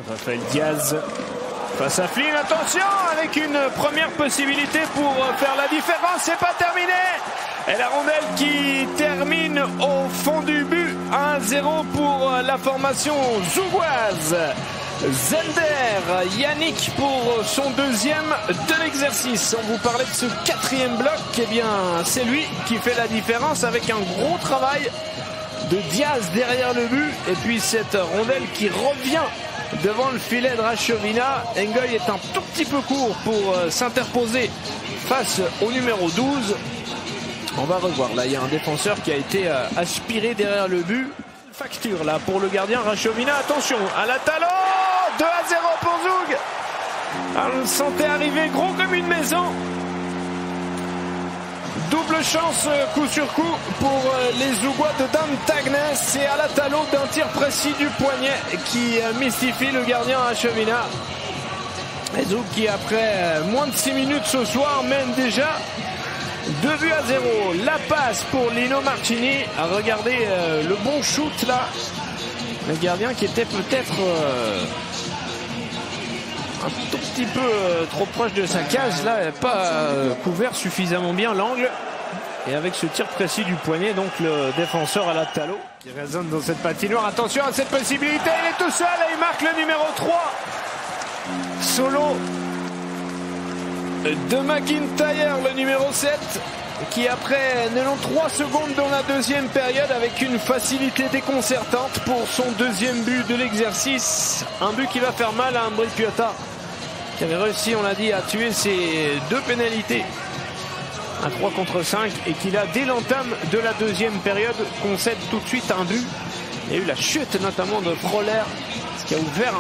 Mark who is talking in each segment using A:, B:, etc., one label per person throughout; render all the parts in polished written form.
A: Rafael Diaz face à Flynn, attention, avec une première possibilité pour faire la différence, c'est pas terminé. Et la rondelle qui termine au fond du but, 1-0 pour la formation zougoise. Zender, Yannick pour son deuxième de l'exercice. On vous parlait de ce quatrième bloc, eh bien c'est lui qui fait la différence avec un gros travail de Diaz derrière le but. Et puis cette rondelle qui revient devant le filet de Rachovina. Ngoy est un tout petit peu court pour s'interposer face au numéro 12. On va revoir, là il y a un défenseur qui a été aspiré derrière le but. Facture là pour le gardien Rachovina, attention à la talon, 2-0 pour Zoug. On le sentait arriver gros comme une maison. Double chance coup sur coup pour les Zougois de Dan Tagnes. C'est à la talon d'un tir précis du poignet qui mystifie le gardien Rachovina. Et Zoug qui après moins de 6 minutes ce soir mène déjà 2-0. La passe pour Lino Martini. Regardez le bon shoot là. Le gardien qui était peut-être un tout petit peu trop proche de sa cage. Là, il n'a pas couvert suffisamment bien l'angle. Et avec ce tir précis du poignet, donc le défenseur à la talon qui résonne dans cette patinoire. Attention à cette possibilité. Il est tout seul et il marque le numéro 3. Solo de McIntyre, le numéro 7, qui après 93 secondes dans la deuxième période avec une facilité déconcertante pour son deuxième but de l'exercice. Un but qui va faire mal à Ambry Piotta qui avait réussi, on l'a dit, à tuer ses deux pénalités à 3 contre 5 et qui là, dès l'entame de la deuxième période, concède tout de suite un but. Il y a eu la chute notamment de Froller, ce qui a ouvert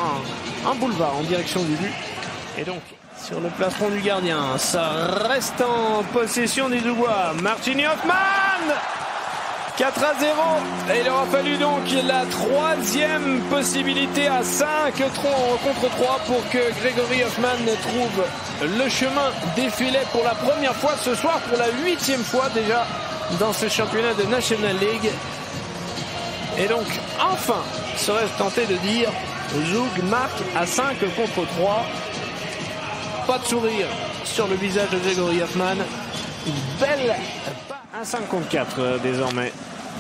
A: un boulevard en direction du but. Et donc sur le plafond du gardien, ça reste en possession des Zougois. Martini Hoffman, 4-0. Et il aura fallu donc la troisième possibilité à 5 contre 3 pour que Grégory Hoffman trouve le chemin des filets pour la première fois ce soir, pour la 8e fois déjà dans ce championnat de National League. Et donc enfin, serais-je tenté de dire, Zoug marque à 5 contre 3. Pas de sourire sur le visage de Grégory Hoffman. Une belle 1-5 contre 4 désormais.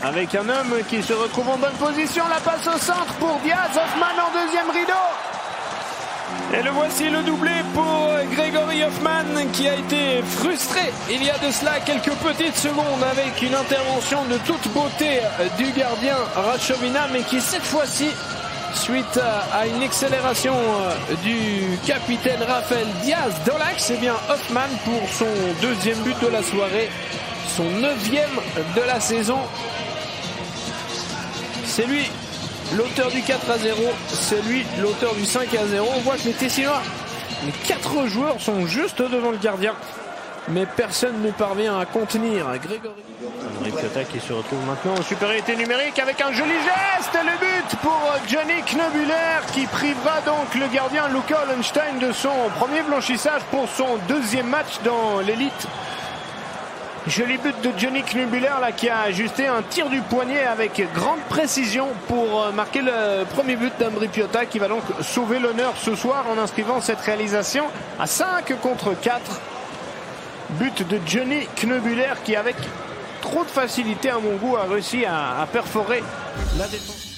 A: Avec un homme qui se retrouve en bonne position. La passe au centre pour Diaz. Hoffman en deuxième rideau. Et le voici, le doublé pour Grégory Hoffman qui a été frustré il y a de cela quelques petites secondes avec une intervention de toute beauté du gardien Rachovina, mais qui cette fois-ci, suite à une accélération du capitaine Rafael Diaz dans l'axe, c'est bien Hoffman pour son deuxième but de la soirée, son 9e de la saison. C'est lui l'auteur du 4-0, c'est lui l'auteur du 5-0. On voit que les Tessinois, les 4 joueurs sont juste devant le gardien, mais personne ne parvient à contenir Grégory. Ambry Piotta qui se retrouve maintenant en supériorité numérique avec un joli geste. Le but pour Johnny Knobuler qui privera donc le gardien Luca Hollenstein de son premier blanchissage pour son deuxième match dans l'élite. Joli but de Johnny Knobuler là, qui a ajusté un tir du poignet avec grande précision pour marquer le premier but d'Ambry Piotta, qui va donc sauver l'honneur ce soir en inscrivant cette réalisation à 5 contre 4. But de Johnny Knobuler qui, avec trop de facilité à mon goût, a réussi à perforer la défense.